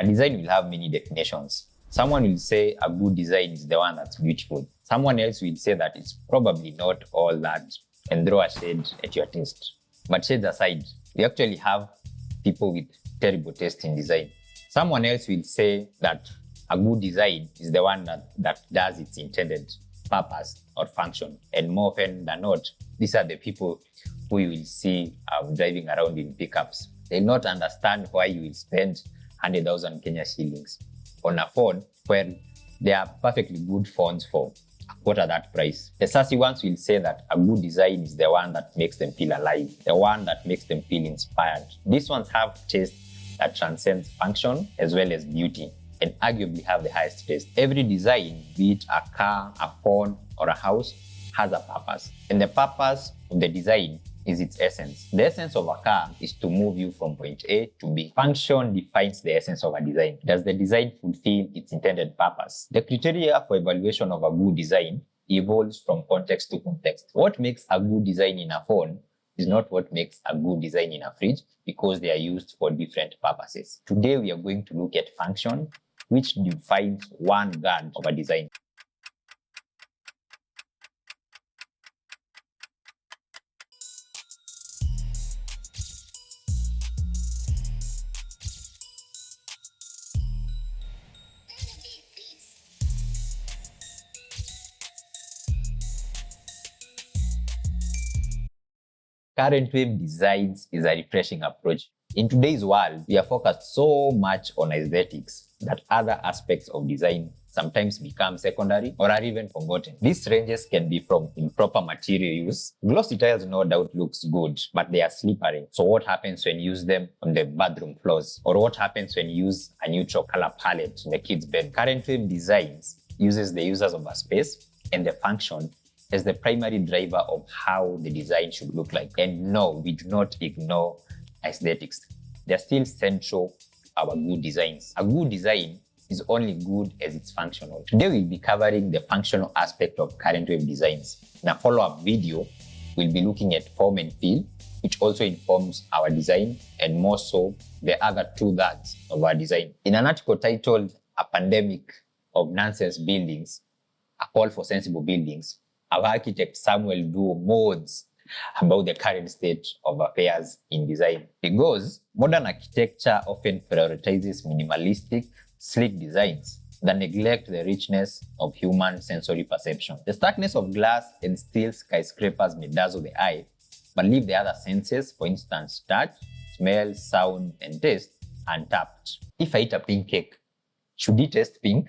A design will have many definitions. Someone will say a good design is the one that's beautiful. Someone else will say that it's probably not all that and throw a shade at your taste. But shades aside, we actually have people with terrible taste in design. Someone else will say that a good design is the one that does its intended purpose or function. And more often than not, these are the people who you will see driving around in pickups. They'll not understand why you will spend 100,000 Kenya shillings on a phone where there are perfectly good phones for a quarter that price. The sassy ones will say that a good design is the one that makes them feel alive, the one that makes them feel inspired. These ones have taste that transcends function as well as beauty, and arguably have the highest taste. Every design, be it a car, a phone, or a house, has a purpose. And the purpose of the design is its essence. The essence of a car is to move you from point A to B. Function defines the essence of a design. Does the design fulfill its intended purpose? The criteria for evaluation of a good design evolves from context to context. What makes a good design in a phone is not what makes a good design in a fridge, because they are used for different purposes. Today we are going to look at function, which defines one guard of a design. Current wave designs is a refreshing approach. In today's world, we are focused so much on aesthetics that other aspects of design sometimes become secondary or are even forgotten. These ranges can be from improper material use. Glossy tiles no doubt looks good, but they are slippery. So what happens when you use them on the bathroom floors? Or what happens when you use a neutral color palette in the kids' bed? Current wave designs uses the users of a space and the function as the primary driver of how the design should look like. And no, we do not ignore aesthetics. They're still central to our good designs. A good design is only good as it's functional. Today we'll be covering the functional aspect of current wave designs. In a follow-up video, we'll be looking at form and feel, which also informs our design, and more so, the other two thirds of our design. In an article titled "A Pandemic of Nonsense Buildings, A Call for Sensible Buildings," our architect Samuel Duo modes about the current state of affairs in design. It goes, modern architecture often prioritizes minimalistic, sleek designs that neglect the richness of human sensory perception. The starkness of glass and steel skyscrapers may dazzle the eye, but leave the other senses, for instance touch, smell, sound, and taste, untapped. If I eat a pink cake, should it taste pink?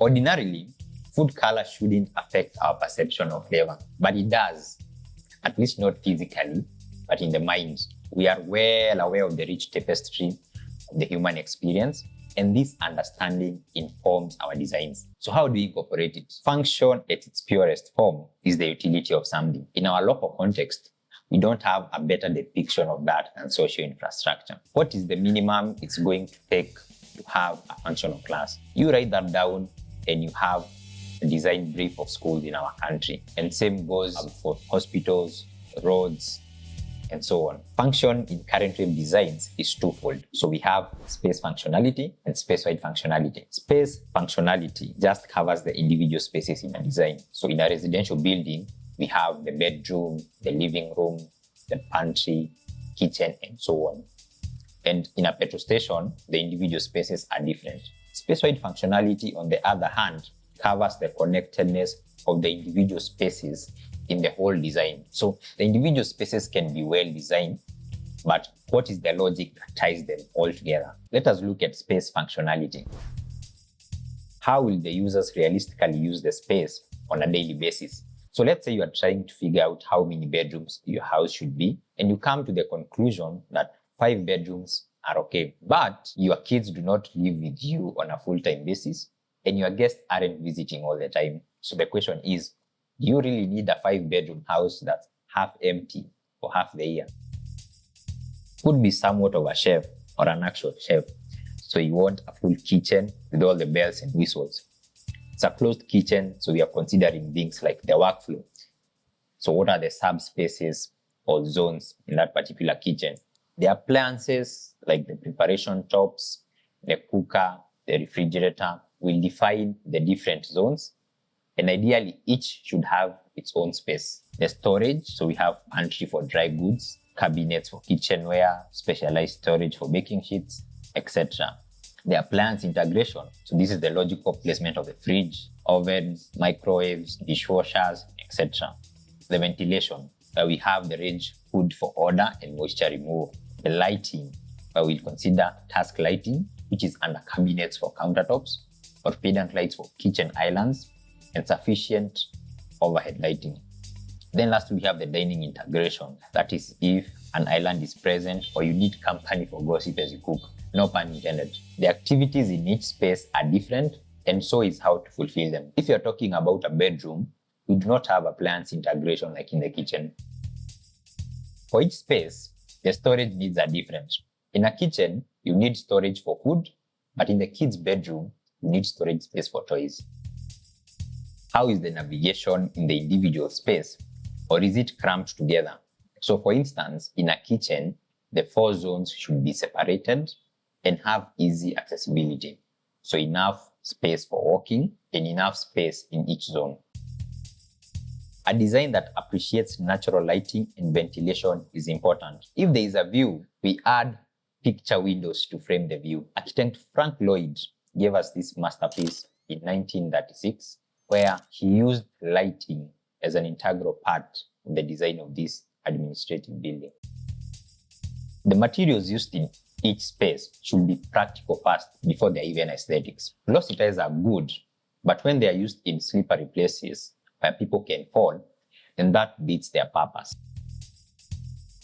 Ordinarily, food color shouldn't affect our perception of flavor, but it does, at least not physically, but in the mind. We are well aware of the rich tapestry of the human experience, and this understanding informs our designs. So how do we incorporate it? Function at its purest form is the utility of something. In our local context, we don't have a better depiction of that than social infrastructure. What is the minimum it's going to take to have a functional class? You write that down and you have a design brief of schools in our country. And same goes for hospitals, roads, and so on. Function in current wave designs is twofold. So we have space functionality and space-wide functionality. Space functionality just covers the individual spaces in a design. So in a residential building, we have the bedroom, the living room, the pantry, kitchen, and so on. And in a petrol station, the individual spaces are different. Space-wide functionality, on the other hand, covers the connectedness of the individual spaces in the whole design. So the individual spaces can be well designed, but what is the logic that ties them all together? Let us look at space functionality. How will the users realistically use the space on a daily basis? So let's say you are trying to figure out how many bedrooms your house should be, and you come to the conclusion that 5 bedrooms are okay, but your kids do not live with you on a full-time basis, and your guests aren't visiting all the time. So the question is, do you really need a 5-bedroom house that's half empty for half the year? Could be somewhat of a chef or an actual chef. So you want a full kitchen with all the bells and whistles. It's a closed kitchen, so we are considering things like the workflow. So what are the subspaces or zones in that particular kitchen? The appliances like the preparation tops, the cooker, the refrigerator. We'll define the different zones, and ideally each should have its own space. The storage, so we have pantry for dry goods, cabinets for kitchenware, specialized storage for baking sheets, etc. The appliance integration, so this is the logical placement of the fridge, ovens, microwaves, dishwashers, etc. The ventilation, where we have the range hood for odor and moisture removal. The lighting, where we'll consider task lighting, which is under cabinets for countertops, or pendant lights for kitchen islands, and sufficient overhead lighting. Then last, we have the dining integration. That is if an island is present or you need company for gossip as you cook. No pun intended. The activities in each space are different, and so is how to fulfill them. If you're talking about a bedroom, we do not have appliance integration like in the kitchen. For each space, the storage needs are different. In a kitchen, you need storage for food, but in the kids' bedroom, you need storage space for toys. How is the navigation in the individual space, or is it cramped together? So for instance, in a kitchen, the 4 zones should be separated and have easy accessibility. So enough space for walking and enough space in each zone. A design that appreciates natural lighting and ventilation is important. If there is a view, we add picture windows to frame the view. Architect Frank Lloyd gave us this masterpiece in 1936, where he used lighting as an integral part of the design of this administrative building. The materials used in each space should be practical first before they're even aesthetics. Glossy tiles are good, but when they are used in slippery places where people can fall, then that beats their purpose.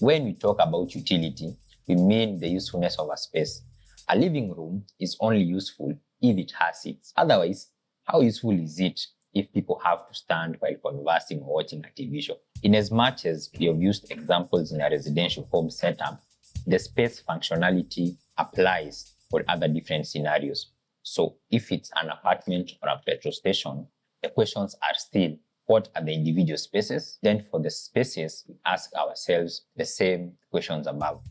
When we talk about utility, we mean the usefulness of a space. A living room is only useful if it has seats. Otherwise, how useful is it if people have to stand while conversing or watching a TV show? In as much as we have used examples in a residential home setup, the space functionality applies for other different scenarios. So if it's an apartment or a petrol station, the questions are still, what are the individual spaces? Then for the spaces, we ask ourselves the same questions above.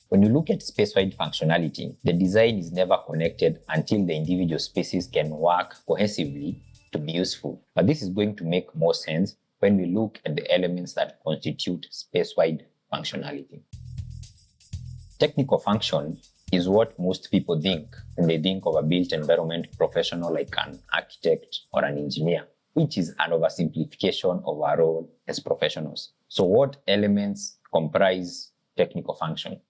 When you look at space-wide functionality, the design is never connected until the individual spaces can work cohesively to be useful. But this is going to make more sense when we look at the elements that constitute space-wide functionality. Technical function is what most people think when they think of a built environment professional like an architect or an engineer, which is an oversimplification of our role as professionals. So what elements comprise technical function?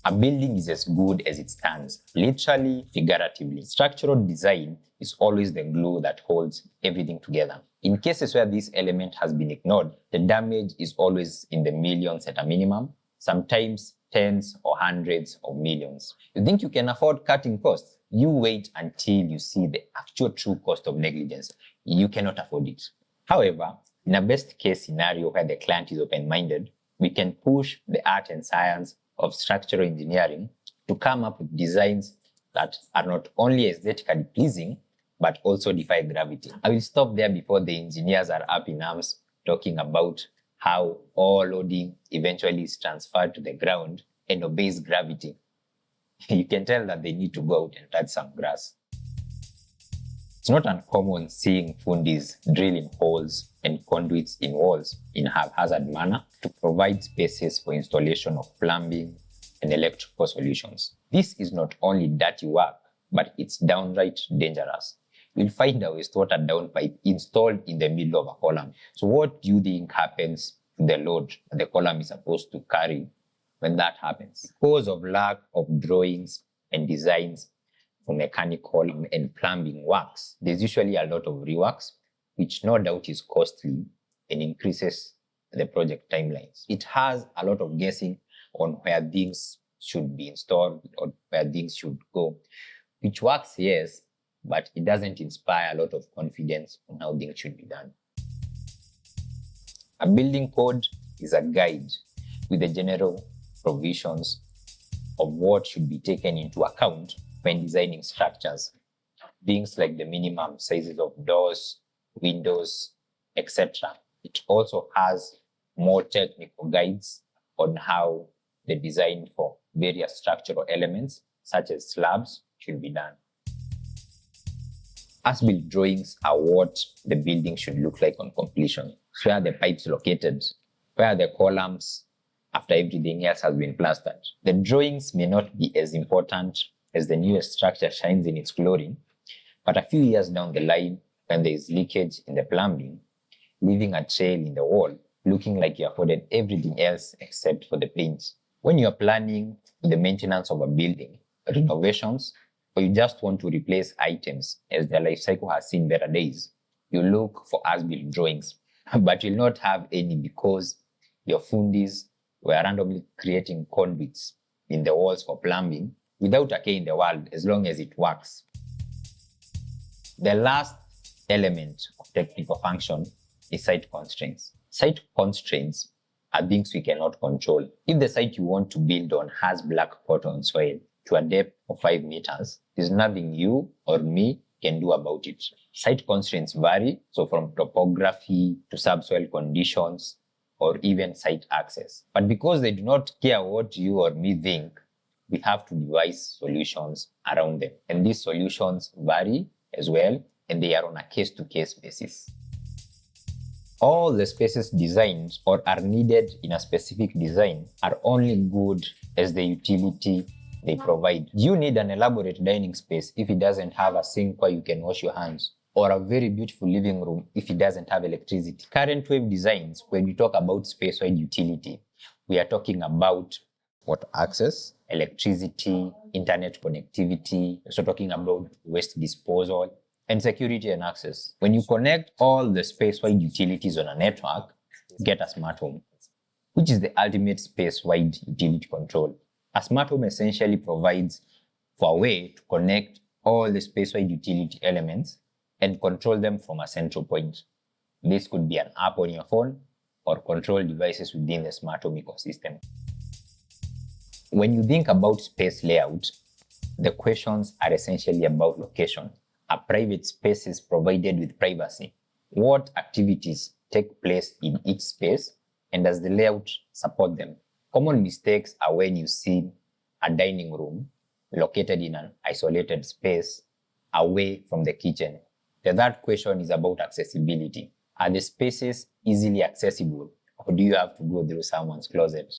A building is as good as it stands, literally, figuratively. Structural design is always the glue that holds everything together. In cases where this element has been ignored, the damage is always in the millions at a minimum, sometimes tens or hundreds of millions. You think you can afford cutting costs? You wait until you see the actual true cost of negligence. You cannot afford it. However, in a best case scenario where the client is open-minded, we can push the art and science of structural engineering to come up with designs that are not only aesthetically pleasing, but also defy gravity. I will stop there before the engineers are up in arms talking about how all loading eventually is transferred to the ground and obeys gravity. You can tell that they need to go out and touch some grass. It's not uncommon seeing fundis drilling holes and conduits in walls in a haphazard manner to provide spaces for installation of plumbing and electrical solutions. This is not only dirty work, but it's downright dangerous. You'll find a wastewater downpipe installed in the middle of a column. So what do you think happens to the load the column is supposed to carry when that happens? Because of lack of drawings and designs for mechanical and plumbing works, there's usually a lot of reworks, which no doubt is costly and increases the project timelines. It has a lot of guessing on where things should be installed or where things should go, which works, yes, but it doesn't inspire a lot of confidence on how things should be done. A building code is a guide with the general provisions of what should be taken into account when designing structures. Things like the minimum sizes of doors, windows, etc. It also has more technical guides on how the design for various structural elements such as slabs should be done. As-built drawings are what the building should look like on completion. So where are the pipes located? Where are the columns after everything else has been plastered? The drawings may not be as important as the newest structure shines in its glory, but a few years down the line, when there is leakage in the plumbing, leaving a trail in the wall, looking like you afforded everything else except for the paint. When you are planning the maintenance of a building, renovations, or you just want to replace items as their life cycle has seen better days, you look for as-built drawings, but you'll not have any because your fundis were randomly creating conduits in the walls for plumbing without a care in the world as long as it works. The last element of technical function is site constraints. Site constraints are things we cannot control. If the site you want to build on has black cotton soil to a depth of 5 meters, there's nothing you or me can do about it. Site constraints vary, so from topography to subsoil conditions or even site access. But because they do not care what you or me think, we have to devise solutions around them. And these solutions vary as well, and they are on a case-to-case basis. All the spaces designed or are needed in a specific design are only good as the utility they provide. You need an elaborate dining space if it doesn't have a sink where you can wash your hands, or a very beautiful living room if it doesn't have electricity. Current wave designs, when we talk about space-wide utility, we are talking about water access, electricity, internet connectivity, also talking about waste disposal, and security and access. When you connect all the space-wide utilities on a network, you get a smart home, which is the ultimate space-wide utility control. A smart home essentially provides for a way to connect all the space-wide utility elements and control them from a central point. This could be an app on your phone or control devices within the smart home ecosystem. When you think about space layout, the questions are essentially about location. Are private spaces provided with privacy? What activities take place in each space, and does the layout support them? Common mistakes are when you see a dining room located in an isolated space away from the kitchen. The third question is about accessibility. Are the spaces easily accessible, or do you have to go through someone's closet?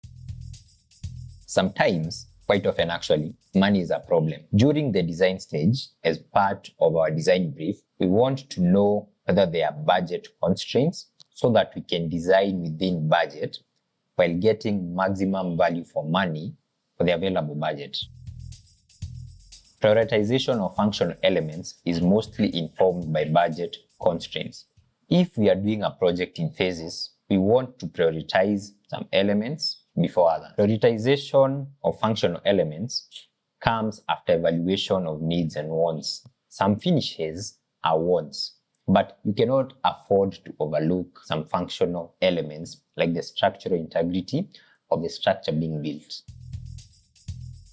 Sometimes, quite often actually, money is a problem. During the design stage, as part of our design brief, we want to know whether there are budget constraints so that we can design within budget while getting maximum value for money for the available budget. Prioritization of functional elements is mostly informed by budget constraints. If we are doing a project in phases, we want to prioritize some elements before others. Prioritization of functional elements comes after evaluation of needs and wants. Some finishes are wants, but you cannot afford to overlook some functional elements like the structural integrity of the structure being built.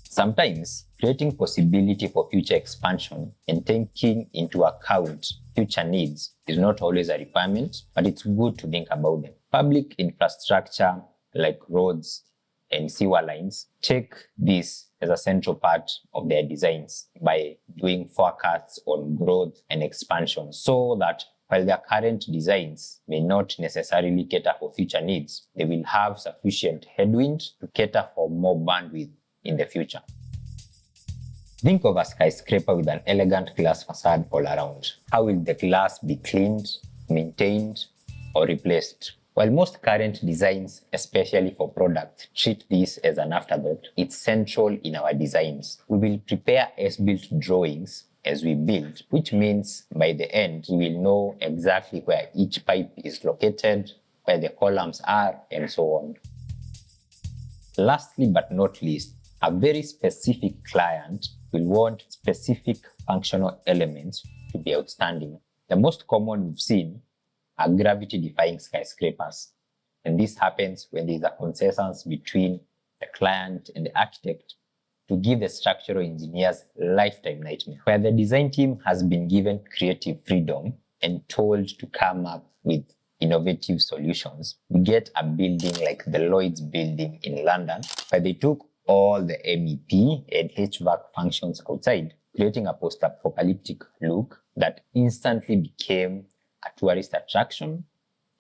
Sometimes, creating possibility for future expansion and taking into account future needs is not always a requirement, but it's good to think about them. Public infrastructure like roads and sewer lines take this as a central part of their designs by doing forecasts on growth and expansion, so that while their current designs may not necessarily cater for future needs, they will have sufficient headwind to cater for more bandwidth in the future. Think of a skyscraper with an elegant glass facade all around. How will the glass be cleaned, maintained, or replaced? While most current designs, especially for products, treat this as an afterthought, it's central in our designs. We will prepare as-built drawings as we build, which means by the end, we will know exactly where each pipe is located, where the columns are, and so on. Lastly but not least, a very specific client will want specific functional elements to be outstanding. The most common we've seen are gravity-defying skyscrapers. And this happens when there is a consensus between the client and the architect to give the structural engineers lifetime nightmare, where the design team has been given creative freedom and told to come up with innovative solutions. We get a building like the Lloyd's building in London, where they took all the MEP and HVAC functions outside, creating a post-apocalyptic look that instantly became a tourist attraction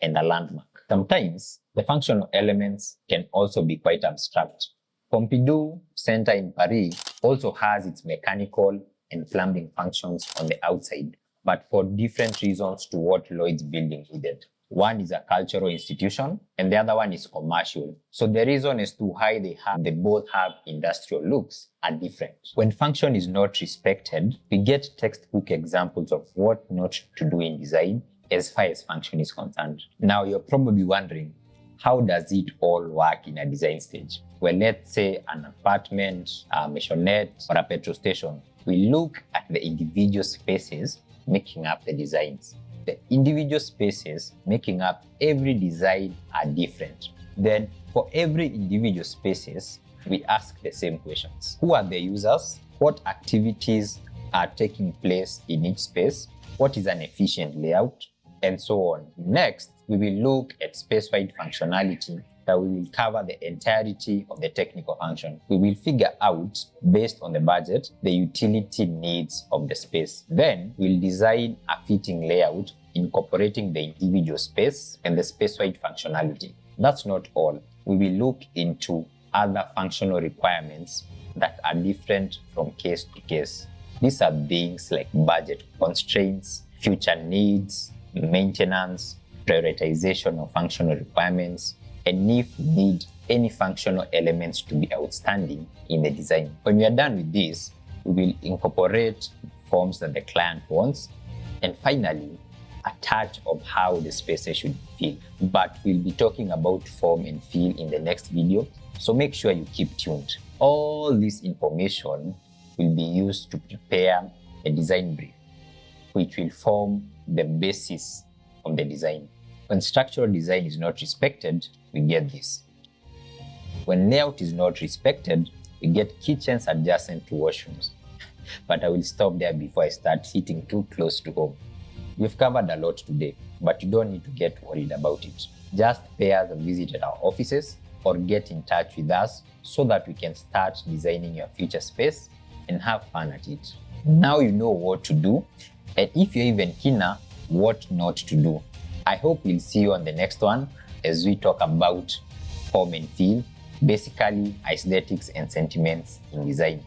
and a landmark. Sometimes, the functional elements can also be quite abstract. Pompidou Center in Paris also has its mechanical and plumbing functions on the outside, but for different reasons to what Lloyd's building needed. One is a cultural institution and the other one is commercial. So the reason as to why they both have industrial looks are different. When function is not respected, we get textbook examples of what not to do in design as far as function is concerned. Now you're probably wondering, how does it all work in a design stage? Well, let's say an apartment, a maisonette, or a petrol station. We look at the individual spaces making up the designs. The individual spaces making up every design are different. Then, for every individual spaces, we ask the same questions. Who are the users? What activities are taking place in each space? What is an efficient layout? And so on. Next, we will look at space-wide functionality that we will cover the entirety of the technical function. We will figure out, based on the budget, the utility needs of the space. Then we'll design a fitting layout incorporating the individual space and the space-wide functionality. That's not all. We will look into other functional requirements that are different from case to case. These are things like budget constraints, future needs, maintenance, prioritization of functional requirements, and if we need any functional elements to be outstanding in the design. When we are done with this, we will incorporate forms that the client wants, and finally, a touch of how the spaces should feel. But we'll be talking about form and feel in the next video, so make sure you keep tuned. All this information will be used to prepare a design brief, which will form the basis of the design. When structural design is not respected, we get this. When layout is not respected, we get kitchens adjacent to washrooms. But I will stop there before I start hitting too close to home. We've covered a lot today, but you don't need to get worried about it. Just pay us a visit at our offices or get in touch with us so that we can start designing your future space and have fun at it. Now you know what to do, and if you're even keener, what not to do. I hope we'll see you on the next one as we talk about form and feel, basically aesthetics and sentiments in design.